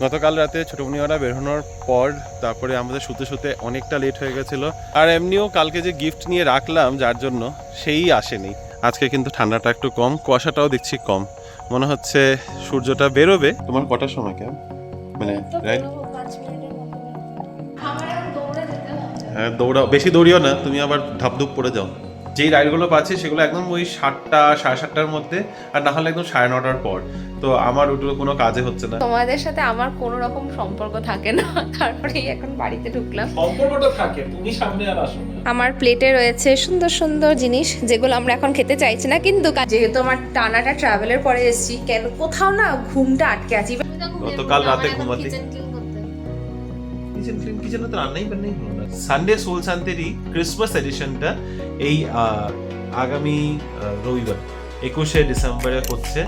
গতকাল রাতে ছোটমণিওরা বেরোনোর পর তারপরে আমাদের শুতে শুতে অনেকটা লেট হয়ে গেছিল। আর এমনিও কালকে যে গিফট নিয়ে রাখলাম যার জন্য সেই আসেনি। আজকে কিন্তু ঠান্ডাটা একটু কম, কুয়াশাটাও দেখছি কম, মনে হচ্ছে সূর্যটা বেরোবে। তোমার কটার সময় কেমন মানে রাইট? হ্যাঁ দৌড়াও, বেশি দৌড়িও না, তুমি আবার ধাপধুপ পড়ে যাও। যেই রাইডগুলো পাচ্ছি সেগুলো একদম ওই 7টা 7:30টার মধ্যে, আর না হলে একদম 9:30টার পর। তো আমার ওগুলো কোনো কাজে হচ্ছে না। তোমাদের সাথে আমার কোনো রকম সম্পর্ক থাকে না, তারপরেই এখন বাড়িতে ঢুকলাম। সম্পর্কটা থাকে, তুমি সামনে আর আসো না। আমার প্লেটে রয়েছে সুন্দর সুন্দর জিনিস যেগুলো আমরা এখন খেতে চাইছি না, কিন্তু যেহেতু আমার টানাটা ট্রাভেলের পরে এসেছি, কেন কোথাও না ঘুমটা আটকে আছি। গতকাল রাতে ঘুমাতে কিচেন তো রান্নাই বান্নাই হলো না। সানডে সোল শান্তিরই ক্রিসমাস এডিশনটা এই আগামী রবিবার 21শে ডিসেম্বরে হচ্ছে।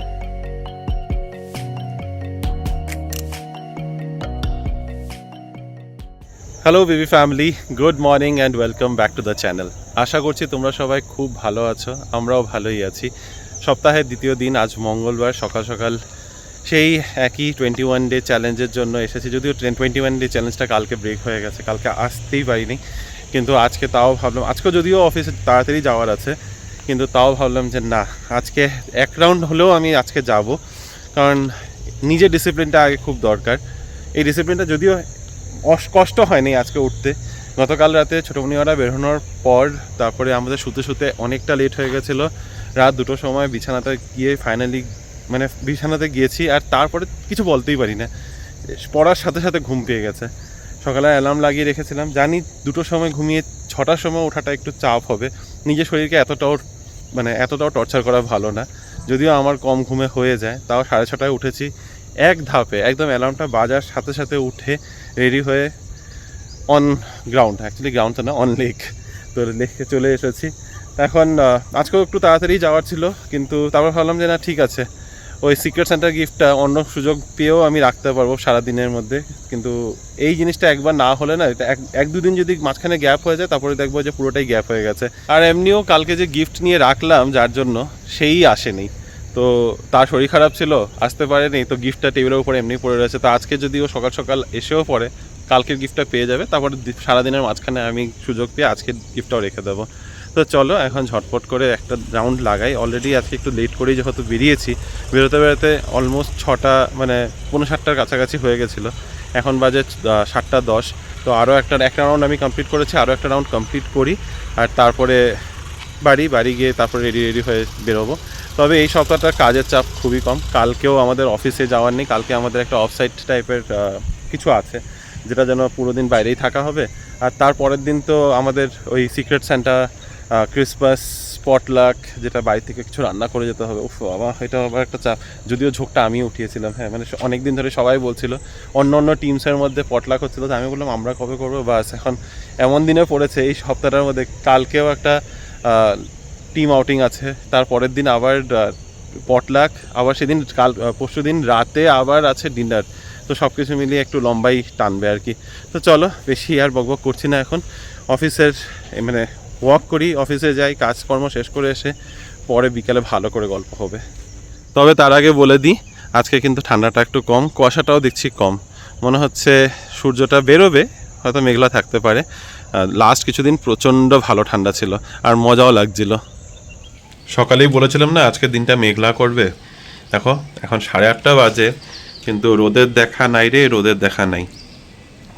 Hello baby family, good morning and welcome back to the channel. আশা করছি তোমরা সবাই খুব ভালো আছো, আমরাও ভালোই আছি। সপ্তাহের দ্বিতীয় দিন, আজ মঙ্গলবার সকাল সকাল সেই একই 21 ডে চ্যালেঞ্জের জন্য এসেছি। যদিও 21 ডে চ্যালেঞ্জটা কালকে ব্রেক হয়ে গেছে, কালকে আসতেই পারিনি, কিন্তু আজকে তাও ভাবলাম, আজকেও যদিও অফিসে তাড়াতাড়ি যাওয়ার আছে, কিন্তু তাও ভাবলাম যে না, আজকে এক রাউন্ড হলেও আমি আজকে যাব, কারণ নিজের ডিসিপ্লিনটা আগে খুব দরকার। এই ডিসিপ্লিনটা যদিও কষ্ট হয়নি আজকে উঠতে। গতকাল রাতে ছোটমণিওরা বেরোনোর পর তারপরে আমাদের শুতে শুতে অনেকটা লেট হয়ে গেছিলো। রাত 2টোর সময় বিছানাতে গিয়ে ফাইনালি বিছানাতে গিয়েছি, আর তারপরে কিছু বলতেই পারি না, পড়ার সাথে সাথে ঘুম পেয়ে গেছে। সকালে অ্যালার্ম লাগিয়ে রেখেছিলাম, জানি 2টোর সময় ঘুমিয়ে 6টার সময় ওঠাটা একটু চাপ হবে। নিজের শরীরকে এতটাও টর্চার করা ভালো না। যদিও আমার কম ঘুমে হয়ে যায়, তাও 6:30টায় উঠেছি এক ধাপে, একদম অ্যালার্মটা বাজার সাথে সাথে উঠে রেডি হয়ে অন গ্রাউন্ড, অ্যাকচুয়ালি গ্রাউন্ড তো না, অন লেক। তো লেকে চলে এসেছি। এখন আজকেও একটু তাড়াতাড়ি যাওয়ার ছিল, কিন্তু তারপর ভাবলাম যে না ঠিক আছে, ওই সিক্রেট সেন্টার গিফটটা অন্য সুযোগ পেয়েও আমি রাখতে পারবো সারাদিনের মধ্যে। কিন্তু এই জিনিসটা একবার না হলে না, এটা এক দুদিন যদি মাঝখানে গ্যাপ হয়ে যায়, তারপরে দেখবো যে পুরোটাই গ্যাপ হয়ে গেছে। আর এমনিও কালকে যে গিফট নিয়ে রাখলাম যার জন্য সেই আসেনি, তো তার শরীর খারাপ ছিল, আসতে পারেনি, তো গিফটটা টেবিলের উপরে এমনি পড়ে রয়েছে। তো আজকে যদিও সকাল সকাল এসেও পড়ে, কালকের গিফটটা পেয়ে যাবে, তারপরে সারাদিনের মাঝখানে আমি সুযোগ পেয়ে আজকের গিফটটাও রেখে দেবো। তো চলো এখন ঝটপট করে একটা রাউন্ড লাগাই। অলরেডি আজকে একটু লেট করেই যেহেতু বেরিয়েছি, বেরোতে বেরোতে অলমোস্ট 6টা মানে 6:45টার কাছাকাছি হয়ে গেছিলো। এখন বাজে 7:10। তো আরও একটা রাউন্ড আমি কমপ্লিট করেছি, আরও একটা রাউন্ড কমপ্লিট করি, আর তারপরে বাড়ি গিয়ে তারপরে রেডি হয়ে বেরোবো। তবে এই সপ্তাহটার কাজের চাপ খুবই কম। কালকেও আমাদের অফিসে যাওয়ার নেই, কালকে আমাদের একটা অফসাইট টাইপের কিছু আছে, যেটা যেন পুরো দিন বাইরেই থাকা হবে। আর তারপরের দিন তো আমাদের ওই সিক্রেট সেন্টার ক্রিসমাস পটলাক, যেটা বাড়ি থেকে কিছু রান্না করে যেতে হবে। উফ বাবা, এটা আবার একটা চাপ। যদিও ঝোঁকটা আমি উঠিয়েছিলাম, হ্যাঁ মানে অনেক দিন ধরে সবাই বলছিল, অন্য টিমসের মধ্যে পটলাক হচ্ছিলো, তো আমি বললাম আমরা কবে করবো। বাস এখন এমন দিনে পড়েছে এই সপ্তাহটার মধ্যে, কালকেও একটা টিম আউটিং আছে, তারপরের দিন আবার পটলাক, আবার সেদিন পরশু দিন রাতে আবার আছে ডিনার। তো সব কিছু মিলিয়ে একটু লম্বাই টানবে আর কি। তো চলো বেশি আর বকবক করছি না, এখন অফিসের মানে ওয়াক করি, অফিসে যাই, কাজকর্ম শেষ করে এসে পরে বিকালে ভালো করে গল্প হবে। তবে তার আগে বলে দিই, আজকে কিন্তু ঠান্ডাটা একটু কম, কুয়াশাটাও দেখছি কম, মনে হচ্ছে সূর্যটা বেরোবে, হয়তো মেঘলা থাকতে পারে। লাস্ট কিছুদিন প্রচণ্ড ভালো ঠান্ডা ছিল আর মজাও লাগছিল। সকালেই বলেছিলাম না আজকের দিনটা মেঘলা করবে, দেখো এখন 8:30 বাজে, কিন্তু রোদের দেখা নাই রে, রোদের দেখা নাই।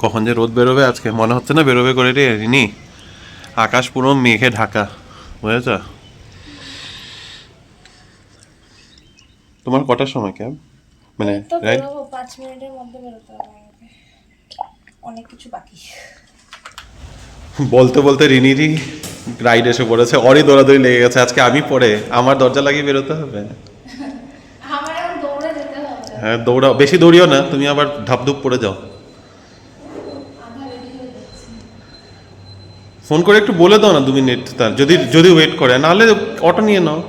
কখন যে রোদ বেরোবে আজকে মনে হচ্ছে না বেরোবে করে রে রিনি। আকাশ পুরো মেঘে ঢাকা, বুঝেছ? তোমার কটার সময় ক্যাব মানে রাইট? 5 মিনিটের মধ্যে বেরোতে হবে, অনেক কিছু বাকি। বলতে বলতে রিনিরই রাইড এসে পড়েছে, অরই দৌড়াদৌড়ি লেগে গেছে। আজকে আমি পরে আমার দরজা লাগিয়ে বেরোতে হবে। আমার এখন দৌড়ে যেতে হবে। হ্যাঁ দৌড়াও, বেশি দৌড়িও না, তুমি আবার ধাপধুপ পড়ে যাও। ফোন করে একটু বলে দাও না 2 মিনিট, তার যদি ওয়েট করে, নাহলে অটো নিয়ে নাও।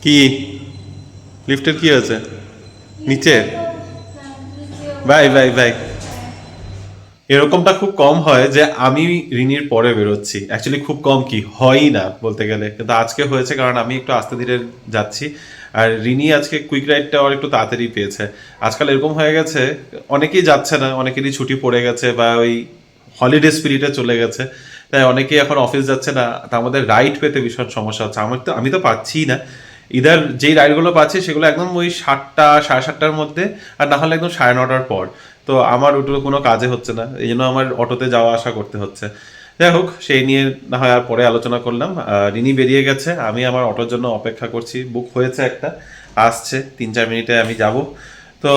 কি লিফটের কি আছে নিচে? Bye bye bye. এরকমটা খুব কম হয় যে আমি রিনির পরে বেরোচ্ছি, অ্যাকচুয়ালি খুব কম কি হয়ই না বলতে গেলে, কিন্তু আজকে হয়েছে কারণ আমি একটু আস্তে ধীরে যাচ্ছি। আর রিনি আজকে কুইক রাইডটা আর একটু তাড়াতাড়ি পেয়েছে। আজকাল এরকম হয়ে গেছে অনেকেই যাচ্ছে না, অনেকেরই ছুটি পড়ে গেছে বা ওই হলিডে স্পিরিটে চলে গেছে, তাই অনেকেই এখন অফিস যাচ্ছে না। তা আমাদের রাইড পেতে ভীষণ সমস্যা হচ্ছে। আমি তো পাচ্ছিই না। ইদার যেই রাইডগুলো পাচ্ছি সেগুলো একদম ওই 7টা 7:30টার মধ্যে, আর না হলে একদম 9:30টার পর। তো আমার ওগুলো কোনো কাজে হচ্ছে না, এই জন্য আমার অটোতে যাওয়া আসা করতে হচ্ছে। যাই হোক, সেই নিয়ে না হয় আর পরে আলোচনা করলাম। রিনি বেরিয়ে গেছে, আমি আমার অটোর জন্য অপেক্ষা করছি। বুক হয়েছে একটা, আসছে 3-4 মিনিটে আমি যাব। তো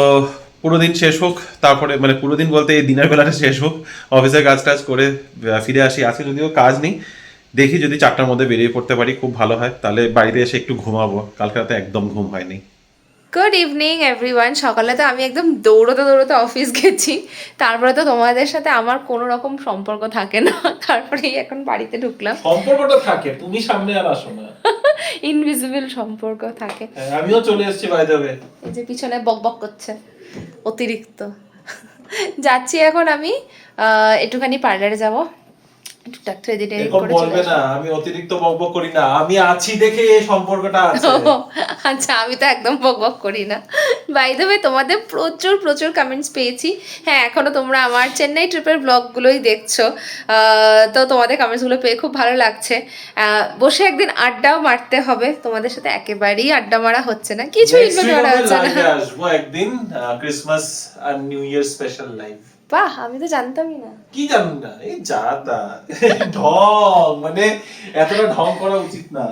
পুরো দিন শেষ হোক, তারপরে মানে পুরো দিন বলতে এই দিনের বেলাটা শেষ হোক, অফিসের কাজ টাজ করে ফিরে আসি। আজকে যদিও কাজ নেই, দেখি যদি 4টার মধ্যে বেরিয়ে পড়তে পারি খুব ভালো হয়, তাহলে বাড়িতে এসে একটু ঘুমাবো। কালকে রাতে একদম ঘুম হয়নি। Good evening everyone. সকালে তো আমি একদম দৌড়তে দৌড়তে অফিস গেছি, তারপরে তো তোমাদের সাথে আমার কোনো রকম সম্পর্ক থাকে না, তারপরেই এখন বাড়িতে ঢুকলাম। সম্পর্কটা থাকে, তুমি সামনে আর আসো না। ইনভিজিবল সম্পর্ক থাকে। হ্যাঁ, আমিও চলে এসেছি বাই দ্য ওয়ে। এই যে পিছনে বক বক করছে অতিরিক্ত। যাচ্ছি এখন আমি একটুখানি পার্লারে যাব, টুকটাক থ্রেড এরকম করে বলবে না, আমি অতিরিক্ত বকবক করি না, আমি আছি দেখে এই সম্পর্কটা আছে। আচ্ছা, আমি তো একদম বক বক করি না। বাই দ্য ওয়ে, তোমাদের প্রচুর প্রচুর কমেন্টস পেয়েছি। হ্যাঁ, এখনো তোমরা আমার চেন্নাই ট্রিপের ব্লগগুলোই দেখছো, তো তোমাদের কমেন্টসগুলো পেয়ে খুব ভালো লাগছে। বসে একদিন আড্ডাও মারতে হবে তোমাদের সাথে, একেবারেই আড্ডা মারা হচ্ছে না, কিছু ইনভেট করা হচ্ছে না। আসবো একদিন, ক্রিসমাস আর নিউ ইয়ার স্পেশাল লাইভ। বাহ, আমি তো জানতামই না। কি জানি না, এই যা তা ঢং, মানে এতটা ঢং করা উচিত না।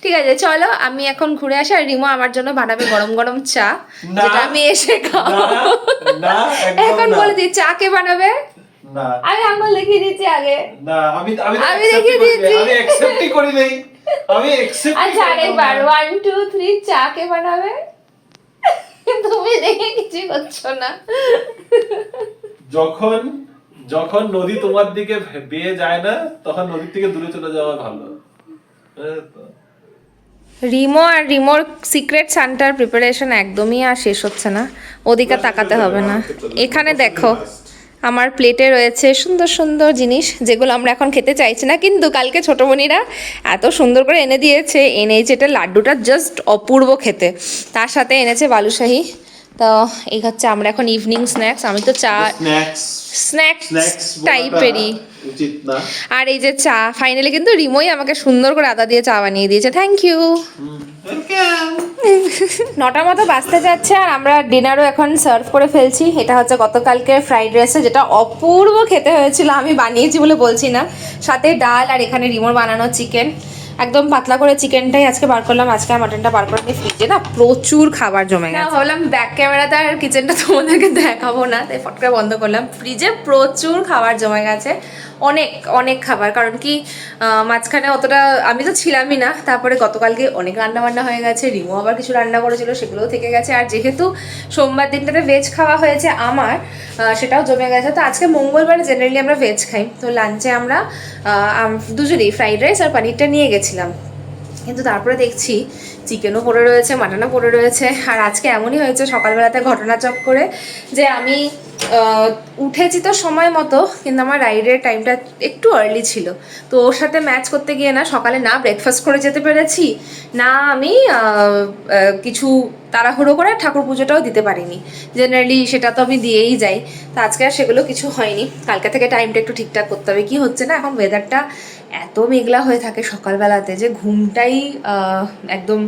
ঠিক আছে, চলো আমি এখন ঘুরে আসি। আর রিমো আমার জন্য বানাবে গরম গরম চা, না, যেটা আমি এসে খাবো। না, একদম এখন না। বলে দিই, চা কে বানাবে? না, আমি আঙুল দেখিয়ে দিচ্ছি আগে। না, আমি আমি দেখিয়ে দিচ্ছি। আমি অ্যাকসেপ্টই করি নাই, আমি অ্যাকসেপ্ট। আচ্ছা, আরেকবার 1 2 3, চা কে বানাবে? তুমি দেখে কিছু করছো না। যখন যখন নদী তোমার দিকে বেয়ে যায় না, তখন নদীর থেকে দূরে চলে যাওয়া ভালো। রিমো আর রিমোর সিক্রেট সান্টার প্রিপারেশন একদমই আর শেষ হচ্ছে না, ওদিকে তাকাতে হবে না। এখানে দেখো, আমার প্লেটে রয়েছে সুন্দর সুন্দর জিনিস, যেগুলো আমরা এখন খেতে চাইছি না, কিন্তু কালকে ছোটোমণিরা এত সুন্দর করে এনে দিয়েছে। এনেছে এটা লাড্ডুটা জাস্ট অপূর্ব খেতে, তার সাথে এনেছে বালুশাহি। তো এই হচ্ছে আমরা এখন ইভিনিং স্ন্যাক্স। আমি তো চা স্ন্যাক্স টাইপেরই উচিত না। আর এই যে চা, ফাইনালি কিন্তু রিমোই আমাকে সুন্দর করে আদা দিয়ে চা বানিয়ে দিয়েছে, থ্যাংক ইউ। 9টার মতো বাজতে যাচ্ছে, আর আমরা ডিনারও এখন সার্ভ করে ফেলছি। এটা হচ্ছে গতকালকে ফ্রাইড রাইসে, যেটা অপূর্ব খেতে হয়েছিল, আমি বানিয়েছি বলে বলছি না। সাথে ডাল, আর এখানে রিমোর বানানো চিকেন, একদম পাতলা করে চিকেনটাই আজকে বার করলাম। আজকে মাটনটা বার করে দিয়ে ফ্রিজে না প্রচুর খাবার জমে গেছে। ভাবলাম ব্যাক ক্যামেরাতে আর কিচেনটা তোমাদেরকে দেখাবো না, তাই ফট করে বন্ধ করলাম। ফ্রিজে প্রচুর খাবার জমে গেছে, অনেক অনেক খাবার। কারণ কি মাঝখানে অতটা আমি তো ছিলামই না, তারপরে গতকালকে অনেক রান্না বান্না হয়ে গেছে, রিমো আবার কিছু রান্না করেছিল, সেগুলোও থেকে গেছে। আর যেহেতু সোমবার দিনটাতে ভেজ খাওয়া হয়েছে আমার, সেটাও জমে গেছে। তো আজকে মঙ্গলবারে জেনারেলি আমরা ভেজ খাই, তো লাঞ্চে আমরা দুজনেই ফ্রাইড রাইস আর পনিরটা নিয়ে গেছিলাম। কিন্তু তারপরে দেখছি চিকেনও পড়ে রয়েছে, মাটনও পড়ে রয়েছে। আর আজকে এমনই হয়েছে সকালবেলাতে ঘটনাচক করে, যে আমি উঠেছি তো সময় মতো, কিন্তু আমার রাইডের টাইমটা একটু আর্লি ছিল। তো ওর সাথে ম্যাচ করতে গিয়ে না সকালে না ব্রেকফাস্ট করে যেতে পেরেছি, না আমি কিছু তাড়াহুড়ো করে ঠাকুর পুজোটাও দিতে পারিনি। জেনারেলি সেটা তো আমি দিয়েই যাই, তো আজকে আর সেগুলো কিছু হয়নি। কালকে থেকে টাইমটা একটু ঠিকঠাক করতে হবে। কি হচ্ছে না, এখন ওয়েদারটা এত মেঘলা হয়ে থাকে সকালবেলাতে, যে ঘুমটাই একদম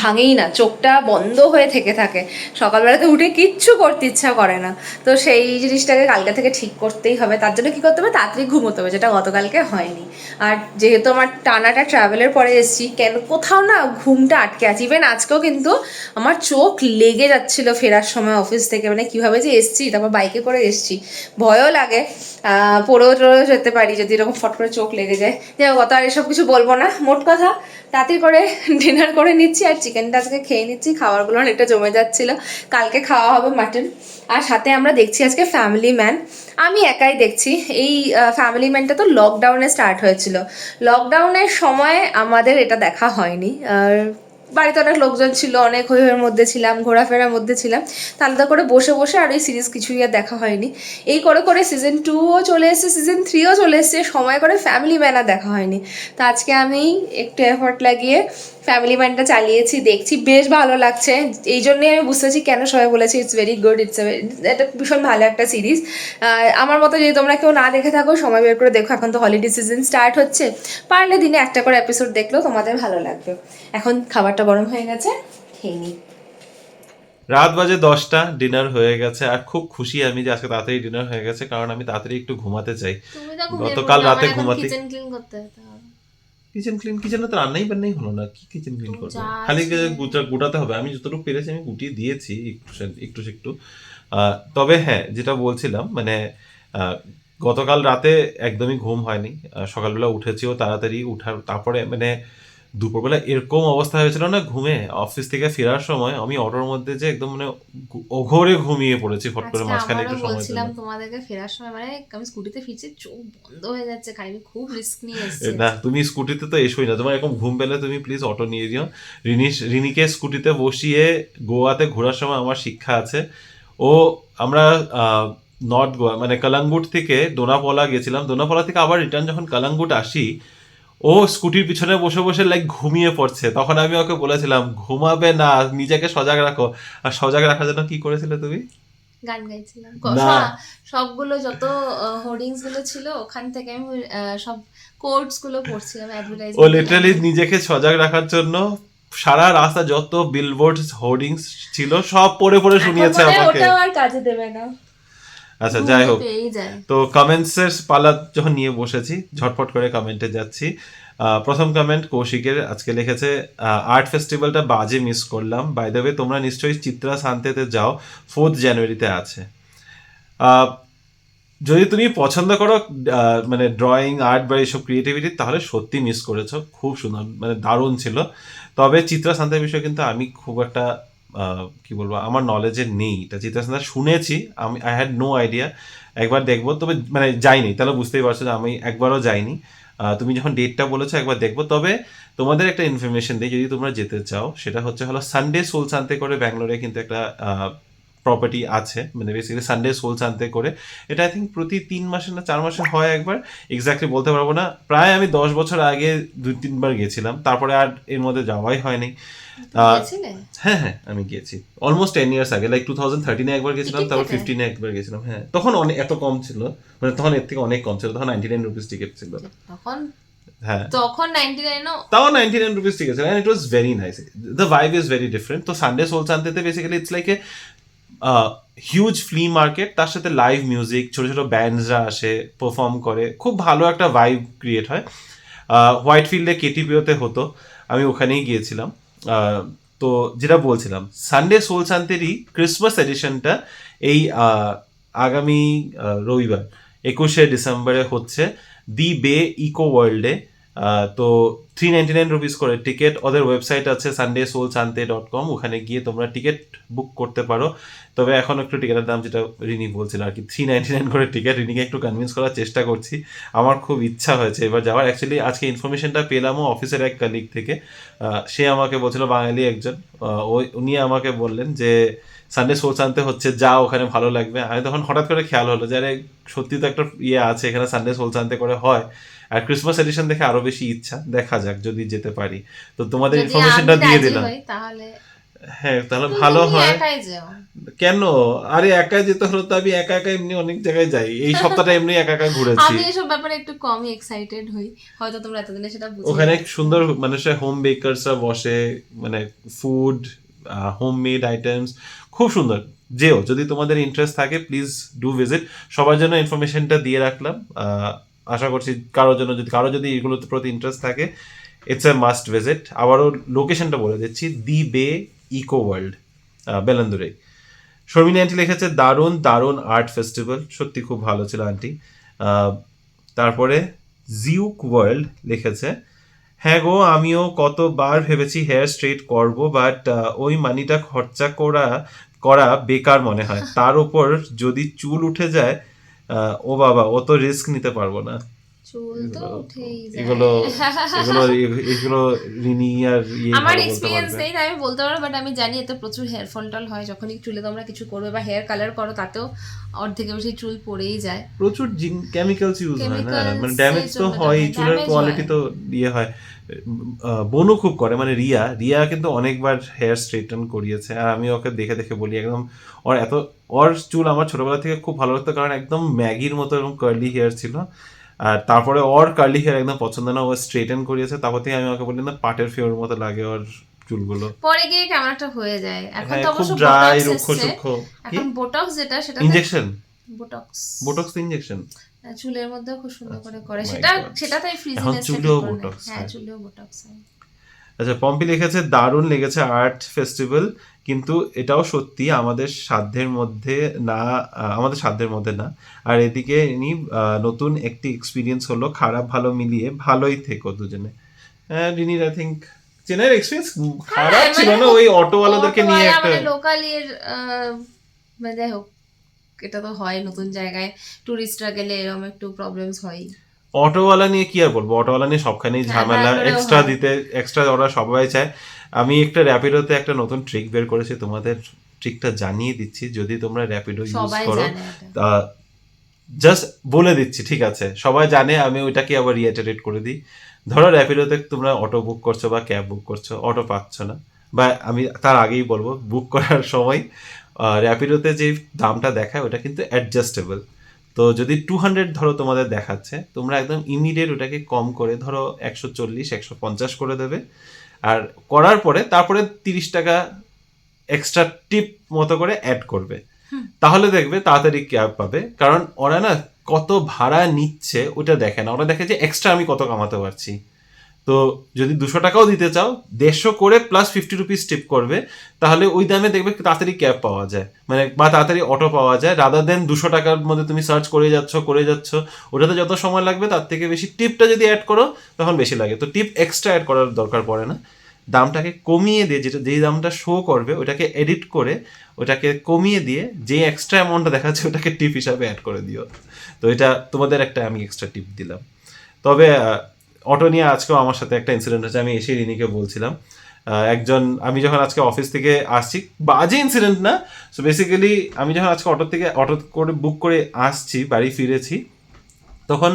ভাঙেই না, চোখটা বন্ধ হয়ে থেকে থাকে। সকালবেলাতে উঠে কিচ্ছু করতে ইচ্ছা করে না। তো সেই জিনিসটাকে কালকে থেকে ঠিক করতেই হবে। তার জন্য কী করতে হবে, তাড়াতাড়ি ঘুমোতে হবে, যেটা গতকালকে হয়নি। আর যেহেতু আমার টানাটা ট্রাভেলের পরে এসেছি, কেন কোথাও না ঘুমটা আটকে আছে। ইভেন আজকেও কিন্তু আমার চোখ লেগে যাচ্ছিল ফেরার সময় অফিস থেকে, মানে কীভাবে যে এসছি, তারপর বাইকে করে এসছি, ভয়ও লাগে পড়েও টড়েও যেতে পারি যদি এরকম ফট করে চোখ লেগে যায়। যাই হোক, আর এসব কিছু বলবো না। মোট কথা, তাড়াতাড়ি করে ডিনার করে নিচ্ছি, আর চিকেনটা আজকে খেয়ে নিচ্ছি। খাবারগুলো অনেকটা জমে যাচ্ছিল, কালকে খাওয়া হবে মাটন। আর সাথে আমরা দেখছি আজকে ফ্যামিলি ম্যান, আমি একাই দেখছি। এই ফ্যামিলি ম্যানটা তো লকডাউনে স্টার্ট হয়েছিল, লকডাউনের সময় আমাদের এটা দেখা হয়নি। আর বাড়িতে অনেক লোকজন ছিল, অনেক হইয়ের মধ্যে ছিলাম, ঘোরাফেরার মধ্যে ছিলাম, তা আলাদা করে বসে বসে আর ওই সিরিজ কিছুই আর দেখা হয়নি। এই করে করে সিজন 2ও চলে এসেছে, সিজন 3ও চলে এসেছে, সময় করে ফ্যামিলি ম্যান আর দেখা হয়নি। তো আজকে আমি একটু এফর্ট লাগিয়ে ফ্যামিলি ম্যানটা চালিয়েছি, দেখছি বেশ ভালো লাগছে। এই জন্যই আমি বুঝতেছি কেন সবাই বলেছে ইটস ভেরি গুড, এটা ভীষণ ভালো একটা সিরিজ। আমার মতো যদি তোমরা কেউ না দেখে থাকো, সময় বের করে দেখো, এখন তো হলিডে সিজন স্টার্ট হচ্ছে, পারলে দিনে একটা করে এপিসোড দেখলেও তোমাদের ভালো লাগবে। এখন খাবারটা গরম হয়ে গেছে, খেয়ে নিই। রাত বাজে 10টা, ডিনার হয়ে গেছে। আর খুব খুশি আমি যে আজকে তাড়াতাড়ি ডিনার হয়ে গেছে, কারণ আমি তাড়াতাড়ি একটু ঘুমাতে চাই। গতকাল রাতে ঘুমাতে কিচেন ক্লিন করতে হবে। কিচেনে তো রান্নাই বান্নাই হলো না, কি কিচেন ক্লিন করবো? খালি গোটাতে হবে। আমি যতটুকু পেরেছি আমি গুটিয়ে দিয়েছি একটু একটু। তবে হ্যাঁ, যেটা বলছিলাম মানে গতকাল রাতে একদমই ঘুম হয়নি। সকালবেলা উঠেছিও তাড়াতাড়ি, উঠার তারপরে মানে দুপুরবেলা এরকম অবস্থা হয়েছিল না ঘুমে, অফিস থেকে ফেরার সময় আমি অটোর মধ্যে যে একদম মানে অঘোরে ঘুমিয়ে পড়েছি ফট করে মাঝখানে একটু সময় বলছিলাম তোমাদেরকে ফেরার সময়, মানে আমি স্কুটিতে ফিরছি, চোখ বন্ধ হয়ে যাচ্ছে, খালি খুব রিস্ক নিয়ে এসেছি। না, তুমি স্কুটিতে তো এসোই না, তোমার এরকম ঘুম পেলে তুমি প্লিজ অটো নিয়ে দিও। রিনিকে স্কুটিতে বসিয়ে গোয়াতে ঘোরার সময় আমার শিক্ষা আছে। ও আমরা নর্থ গোয়া মানে কালাঙ্গুট থেকে ডোনাপলা গেছিলাম, ডোনাপলা থেকে আবার রিটার্ন যখন কালাঙ্গুট আসি, ও স্কুটির পিছনে বসে বসে লাইক ঘুমিয়ে পড়ছে। তখন আমি ওকে বলেছিলাম ঘুমাবে না, নিজেকে সজাগ রাখো। আর সজাগ রাখার জন্য কি করেছিলে তুমি? গান গাইছিলাম। না। সবগুলো যত হোর্ডিংস গুলো ছিল ওখান থেকে আমি সব কোডস গুলো পড়ছিলাম, অ্যাডভার্টাইজিং। ও লিটারালি নিজেকে সজাগ রাখার জন্য সারা রাস্তা যত বিলবোর্ড হোর্ডিংস ছিল সব পড়ে পড়ে শুনিয়েছে আমাকে। ওটাও আর কাজে দেবে না। আচ্ছা, যাই হোক, তো কমেন্টসের পালা যখন নিয়ে বসেছি, ঝটপট করে কমেন্টে যাচ্ছি। প্রথম কমেন্ট কৌশিকের আজকে লিখেছে, আর্ট ফেস্টিভ্যালটা বাজে মিস করলাম। বাই দ্য ওয়ে তোমরা নিশ্চয়ই চিত্রা শান্তিতে যাও, 4th জানুয়ারিতে আছে। যদি তুমি পছন্দ করো মানে ড্রয়িং, আর্ট বা এইসব ক্রিয়েটিভিটি, তাহলে সত্যি মিস করেছো। খুব সুন্দর, মানে দারুণ ছিল। তবে চিত্রা শান্তির বিষয়ে কিন্তু আমি খুব একটা কি বলবো, আমার নলেজে নেই। এটা চিত্রা শান্তি শুনেছি, আমি আই হ্যাড নো আইডিয়া। একবার দেখবো, তবে মানে যাইনি, তাহলে বুঝতেই পারছো যে আমি একবারও যাইনি। তুমি যখন ডেটটা বলেছো একবার দেখবো। তবে তোমাদের একটা ইনফরমেশন দিই, যদি তোমরা যেতে চাও, সেটা হলো সানডে সোল শান্তি করে ব্যাঙ্গালোরে কিন্তু একটা প্রপার্টি আছে, মানে বেসিক্যালি সানডে সোল শান্তি করে। এটা আই থিঙ্ক প্রতি 3 মাসে না 4 মাসে হয় একবার, এক্স্যাক্টলি বলতে পারবো না। প্রায় আমি 10 বছর আগে 2-3 বার গেছিলাম, তারপরে আর এর মধ্যে যাওয়াই হয়নি। হ্যাঁ হ্যাঁ, আমি গিয়েছি অলমোস্ট 10 ইয়ার্স আগে, লাইক 2013-এ একবার গেছিলাম, তারপর 15-এ একবার গেছিলাম। হ্যাঁ, তখন অনেক এত কম ছিল, মানে তখন এর থেকে অনেক কম ছিল, তখন 99 রুপিস টিকিট ছিল। হ্যাঁ, তখন 99 রুপিস টিকিট ছিল, and it was very nice. The vibe is very different. তো সানডে সোল শান্তিতে basically it's like a huge flea market, তার সাথে লাইভ মিউজিক, ছোট ছোট ব্যান্ডসরা আসে, পারফর্ম করে, খুব ভালো একটা ভাইব ক্রিয়েট হয়। হোয়াইট ফিল্ডে কেটিপিওতে হতো, আমি ওখানেই গিয়েছিলাম। তো যেটা বলছিলাম, সানডে সোল শান্তিরই ক্রিসমাস এডিশনটা এই আগামী রবিবার 21শে ডিসেম্বরে হচ্ছে দি বে ইকো ওয়ার্ল্ডে। তো 399 রুপিস করে টিকিট। ওদের ওয়েবসাইট আছে sunday-soul-shante.com, ওখানে গিয়ে তোমরা টিকিট বুক করতে পারো। তবে এখন একটু টিকিটের দাম, যেটা রিনি বলছিল আর কি, 399 করে টিকিট। রিনিকে একটু কনভিন্স করার চেষ্টা করছি, আমার খুব ইচ্ছা হয়েছে এবার যাওয়ার। অ্যাকচুয়ালি আজকে ইনফরমেশনটা পেলামও অফিসের এক কালিগ থেকে। সে আমাকে বলছিল, বাঙালি একজন, উনি আমাকে বললেন যে সানডে সোল শান্তি হচ্ছে, যা ওখানে ভালো লাগবে। আমি তখন হঠাৎ করে খেয়াল হলো যে আরে সত্যি তো একটা ইয়ে আছে এখানে, সানডে সোল শান্তি করে হয়। আর ক্রিসমাস এডিশন দেখে আরো বেশি ইচ্ছা, দেখা যাক যদি যেতে পারি। তো তোমাদের ইনফরমেশনটা দিয়ে দিলাম। হ্যাঁ, তাহলে ভালো হয়। কেন? আরে একা যেতে হলো তো, আমি একা একা এমনি অনেক জায়গায় যাই, এই সপ্তাহটা এমনি একা একা ঘুরেছি। আমি এসব ব্যাপারে একটু কমই এক্সাইটেড হই, হয়তো তোমরা এতদিনে সেটা বুঝে। ওখানে সুন্দর মানুষের হোম বেকারসরা বসে, মানে ফুড, হোম মেড আইটেমস, খুব সুন্দর। যেও, যদি তোমাদের ইন্টারেস্ট থাকে প্লিজ ডু ভিজিট। সবার জন্য ইনফরমেশনটা দিয়ে রাখলাম। আশা করছি কারো যদি এগুলোর প্রতি ইন্টারেস্ট থাকে, ইটস এ মাস্ট ভিজিট। আবারও লোকেশনটা বলে দিচ্ছি, দি বে ইকো ওয়ার্ল্ড, বেলান্দুরে। শর্মিনী আন্টি লিখেছে, দারুণ দারুণ আর্ট ফেস্টিভ্যাল, সত্যি খুব ভালো ছিল আন্টি। তারপরে জিউক ওয়ার্ল্ড লিখেছে, হ্যাঁ গো, আমিও কতবার ভেবেছি হেয়ার স্ট্রেট করব, বাট ওই মানিটা খরচা করা বেকার মনে হয়। তার উপর যদি চুল উঠে যায়, ও বাবা, ও তো রিস্ক নিতে পারবো না। চুল তো উঠেই যায়। এগুলো এগুলো এগুলো রিনি আর আমার ভালো বলতে এক্সপিরিয়েন্স পারবে। নেই তাই আমি বলতে পারবো, বাট আমি জানি এতে প্রচুর হেয়ার ফল টল হয় যখনই চুলে তোমরা কিছু করবে বা হেয়ার কালার করো, তাতেও অর্ধেকের বেশি চুল পড়েই যায়। প্রচুর কেমিক্যালস ইউজ হয় না, Chemicals মানে এর ড্যামেজ তো জন্য হয়, damage চুলের হয়। কোয়ালিটি তো ইয়ে হয়। বোনও খুব করে, মানে রিয়া কিন্তু অনেকবার হেয়ার স্ট্রেটন করিয়েছে, আর আমি ওকে দেখে দেখে বলি একদম ওর চুল আমার ছোটবেলা থেকে খুব ভালো লাগতো, কারণ একদম ম্যাগির মতো এরকম কার্লি হেয়ার ছিল। আর তারপরে ওর কার্লি হেয়ার একদম পছন্দ না, ও স্ট্রেটন করিয়েছে, তারপর থেকে আমি ওকে বলি না পাটের ফেউর মতো লাগে ওর চুলগুলো। পরে গিয়ে কেমন একটা হয়ে যায়। এখন হ্যাঁ, তো খুব অবশ্য ড্রাই, বোটক্স রুক্ষ এসছে, সূক্ষ্ম। কি এখন বোটক্স যেটা সেটা ইনজেকশন? Botox botox injection? চুলের মধ্যে খুব সুন্দর করে করে, my সেটা God. সেটাতে এখন ফ্রিজিনেসটা চুলেও ঠিক করে নেয়। Botox হ্যাঁ, হয়। চুলেও বোটক্স হয়। আচ্ছা, পম্পি লিখেছে দারুণ লেগেছে আর্ট ফেস্টিভ্যাল, কিন্তু এটাও সত্যি আমাদের সাধ্যের মধ্যে না, আমাদের সাধ্যের মধ্যে না। আর এদিকে ইনি নতুন একটি এক্সপিরিয়েন্স হলো, খারাপ ভালো মিলিয়ে ভালোই থেকো দুজনে। রিনির আই থিঙ্ক চেন্নাইয়ের এক্সপিরিয়েন্স খারাপ ছিল না, ওই অটোওয়ালাদেরকে নিয়ে একটা মানে লোকালের মানে যাই হোক, এটা তো হয় নতুন জায়গায় টুরিস্টরা গেলে এরকম একটু প্রবলেমস হয়। অটোওয়ালা নিয়ে কি আর বলবো, অটোওয়ালা নিয়ে সবখানেই ঝামেলা, ব্যাঙ্গালোরেও এক্সট্রা হয়। দিতে, এক্সট্রা ওরা সবাই চায়। আমি একটা র্যাপিডোতে একটা নতুন ট্রিক বের করেছি, তোমাদের ট্রিকটা জানিয়ে দিচ্ছি, যদি তোমরা র্যাপিডো ইউজ সবাই করো, জানে এটা। জাস্ট বলে দিচ্ছি, ঠিক আছে, সবাই জানে, আমি ওইটাকে আবার রিয়াটারেট করে দিই। ধরো র্যাপিডোতে তোমরা অটো বুক করছো বা ক্যাব বুক করছো, অটো পাচ্ছ না, বা আমি তার আগেই বলবো বুক করার সময় র্যাপিডোতে যে দামটা দেখায় ওটা কিন্তু অ্যাডজাস্টেবল। তো যদি 200 ধরো তোমাদের দেখাচ্ছে, তোমরা একদম ইমিডিয়েট ওটাকে কম করে ধরো 140 150 করে দেবে, আর করার পরে তারপরে 30 টাকা এক্সট্রা টিপ মতো করে অ্যাড করবে, তাহলে দেখবে তাড়াতাড়ি ক্যাব পাবে। কারণ ওরা না কত ভাড়া নিচ্ছে ওটা দেখে না, ওরা দেখে যে এক্সট্রা আমি কত কামাতে পারছি। তো যদি 200 টাকাও দিতে চাও, 150 করে প্লাস 50 রুপিস টিপ করবে, তাহলে ওই দামে দেখবে তাড়াতাড়ি ক্যাব পাওয়া যায়, মানে বা তাড়াতাড়ি অটো পাওয়া যায়, রাদার দেন 200 টাকার মধ্যে তুমি সার্চ করে যাচ্ছ, ওটাতে যত সময় লাগবে তার থেকে বেশি টিপটা যদি অ্যাড করো তখন বেশি লাগে। তো টিপ এক্সট্রা অ্যাড করার দরকার পড়ে না, দামটাকে কমিয়ে দিয়ে, যেই দামটা শো করবে ওটাকে এডিট করে ওটাকে কমিয়ে দিয়ে যে এক্সট্রা অ্যামাউন্টটা দেখাচ্ছে ওটাকে টিপ হিসাবে অ্যাড করে দিও। তো এটা তোমাদের একটা আমি এক্সট্রা টিপ দিলাম। তবে অটো নিয়ে আজকেও আমার সাথে একটা ইনসিডেন্ট হচ্ছে, আমি এসে রিনিকে বলছিলাম, আমি যখন আজকে অফিস থেকে আসছি, বাজে ইনসিডেন্ট না, সো বেসিক্যালি আমি যখন আজকে অটো করে বুক করে আসছি, বাড়ি ফিরেছি, তখন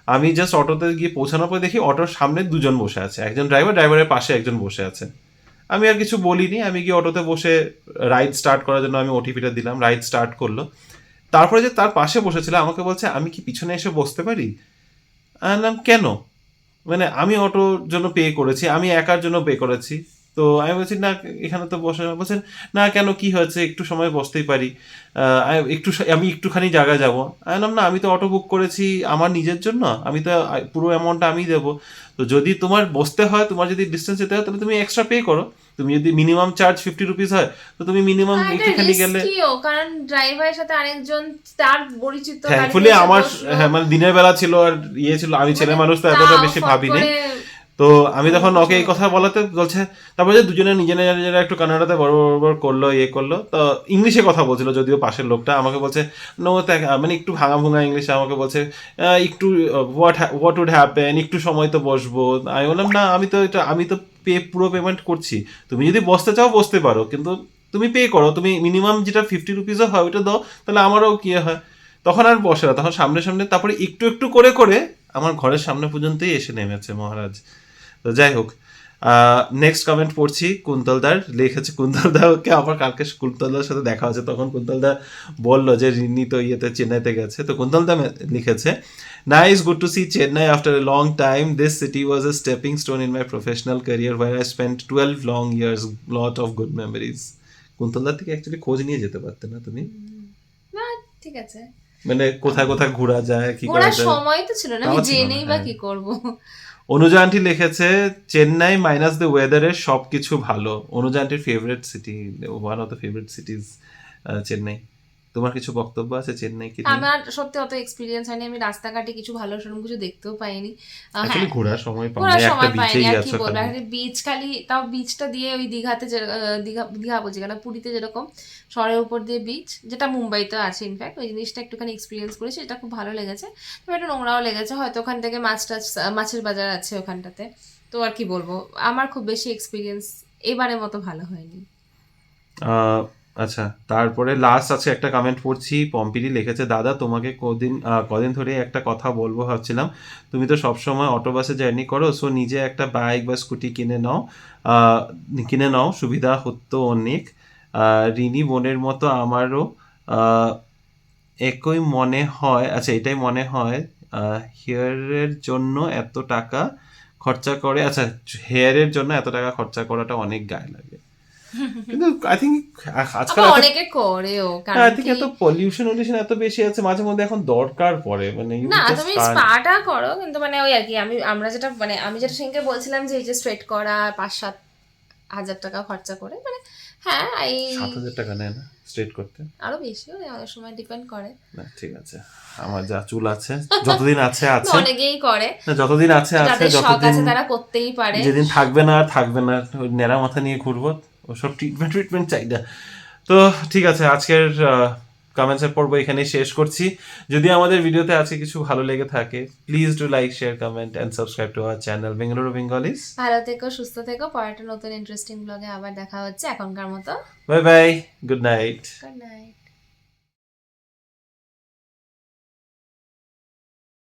আমি জাস্ট অটোতে গিয়ে পৌঁছানোর পরে দেখি অটোর সামনে দুজন বসে আছে, একজন ড্রাইভারের পাশে একজন বসে আছে। আমি আর কিছু বলিনি, আমি গিয়ে অটোতে বসে রাইড স্টার্ট করার জন্য আমি ওটিপিটা দিলাম, রাইড স্টার্ট করলো। তারপরে যে তার পাশে বসেছিল আমাকে বলছে আমি কি পিছনে এসে বসতে পারি? আমি বললাম কেন, মানে আমি অটোর জন্য পে করেছি, আমি একার জন্য পে করেছি, তো আমি বলছি না এখানে তো বসে, বলছেন না কেন কি হয়েছে, একটু সময় বসতেই পারি, আমি একটুখানি জায়গা যাবো। আমি বললাম না আমি তো অটো বুক করেছি আমার নিজের জন্য, আমি তো পুরো অ্যামাউন্টটা আমি দেবো, তো যদি তোমার বসতে হয়, তোমার যদি ডিস্টেন্স যেতে হয়, তাহলে তুমি এক্সট্রা পে করো, তুমি যদি মিনিমাম চার্জ 50 রুপিস হয়, তো তুমি মিনিমাম একটুখানি গেলে। কারণ ড্রাইভারের সাথে আরেকজন তার পরিচিত থ্যাঙ্কফুলি আমার, হ্যাঁ মানে দিনের বেলা ছিল আর ইয়ে ছিল, আমি ছেলে মানুষ তো এতটা বেশি ভাবিনি। তো আমি তখন ওকে এই কথা বলাতে বলছে, তারপরে যে দুজনে নিজেরা একটু কানাডাতে বড় করলো, ইয়ে করলো, তো ইংলিশে কথা বলছিল, যদিও পাশের লোকটা আমাকে বলছে নো, মানে একটু ভাঙা ইংলিশে আমাকে বলছে একটু হোয়াট উড হ্যাপেন, একটু সময় তো বসবো। আমি বললাম না আমি তো পুরো পেমেন্ট করছি, তুমি যদি বসতে চাও বসতে পারো, কিন্তু তুমি পে করো, তুমি মিনিমাম যেটা 50 রুপিসও হয় ওইটা দাও, তাহলে আমারও কি হয়। তখন আর বসে না, তখন সামনে তারপরে একটু করে আমার ঘরের সামনে পর্যন্তই এসে নেমেছে মহারাজ। তো যাই হোক, নেক্সট কমেন্ট পড়ছি, কুন্তলদার লিখেছে, কুন্তলদাকে আবার কালকে কুন্তলদার সাথে দেখা হয়েছে, তখন কুন্তলদা বললো যে রিনি তো চেন্নাইতে গেছে, তো কুন্তলদা লিখেছে nice, good to see Chennai after a long time, this city was a stepping stone in my professional career where I spent 12 long years, lot of good memories. কুন্তলদার থেকে অ্যাকচুয়ালি খোঁজ নিয়ে যেতে পারতে না তুমি? না ঠিক আছে, মানে কোথায় ঘোরা যায়, কি করা যায়, সময় তো ছিল না, আমি জেনেই বা কি করব। অনুজা আন্টি লিখেছে চেন্নাই মাইনাস দ্য ওয়েদারের সবকিছু ভালো। অনুজা আন্টির favourite city, one of the favourite সিটিজ Chennai. তোমার কিছু বক্তব্য আছে চেন্নাইকে নিয়ে? আমার সত্যি অত এক্সপিরিয়েন্স হয়নি, আমি রাস্তাঘাটে কিছু ভালো সেরকম কিছু দেখতেও পাইনি। অ্যাকচুয়ালি ঘোরার সময় পাও ঘোরার না, একটা সময় পাইনি, বিচেই আর কি আছো বলবো, খালি। একটা বিচ খালি, তাও বিচটা দিয়ে ওই দীঘাতে দীঘা বলছি কেন, পুরীতে যেরকম শহরের উপর দিয়ে বিচ, যেটা মুম্বাইতেও আছে ইনফ্যাক্ট, ওই জিনিসটা একটুখানি এক্সপিরিয়েন্স করেছি, এটা খুব ভালো লেগেছে। তবে একটু নোংরাও লেগেছে, হয়তো ওখান থেকে মাছের বাজার আছে ওখানটাতে, তো আর কি বলবো, আমার খুব বেশি এক্সপিরিয়েন্স এবারের মতো ভালো হয়নি। আচ্ছা, তারপরে লাস্ট আছে একটা কমেন্ট পড়ছি, পম্পিরি লিখেছে, দাদা তোমাকে কদিন ধরে একটা কথা বলবো ভাবছিলাম, তুমি তো সবসময় অটো বাসে জার্নি করো, সো নিজে একটা বাইক বা স্কুটি কিনে নাও, সুবিধা হতো অনেক। রিনি বোনের মতো আমারও আহ, একই মনে হয়, আচ্ছা এটাই মনে হয়, হেয়ারের জন্য এত টাকা খরচা করে, আচ্ছা হেয়ারের জন্য এত টাকা খরচা করাটা অনেক গায়ে লাগে। কিন্তু আই থিঙ্ক আজকাল আবার অনেকে করেও, কারণ আই থিঙ্ক কি, এত পলিউশন এত বেশি আছে, মাঝে মধ্যে এখন দরকার পড়ে, মানে ইউ না জাস্ট তুমি কান্ট। স্পাটা করো, কিন্তু মানে ওই আর কি, আমি যেটা সেদিনকে বলছিলাম যে এই যে স্ট্রেট করা 5-7 হাজার টাকা খরচা করে, মানে হ্যাঁ এই 7,000 টাকা নেয় না স্ট্রেট করতে? আরো বেশিও নেয়, অনেক সময় ডিপেন্ড করে, না ঠিক আছে, আমার যা চুল আছে, যতদিন আছে তো আছে, অনেকেই করে, না যতদিন আছে আছে, যাদের শখ যতদিন আছে তারা করতেই পারে। যেদিন থাকবে না আর থাকবে না, ওই ন্যাড়া মাথা নিয়ে ঘুরবো, ওসব ট্রিটমেন্ট চাই না। তো ঠিক আছে, আজকের কমেন্টসের পর্ব এখানেই শেষ করছি। যদি আমাদের ভিডিওতে আজকে কিছু ভালো লেগে থাকে, please do like, share, comment and subscribe to our channel Bengaluru Bengalese. ভালো থেকো, সুস্থ থেকো, পরে একটা নতুন ইন্টারেস্টিং ব্লগে আবার দেখা হচ্ছে, এখনকার মতো bye bye, good night. Good night.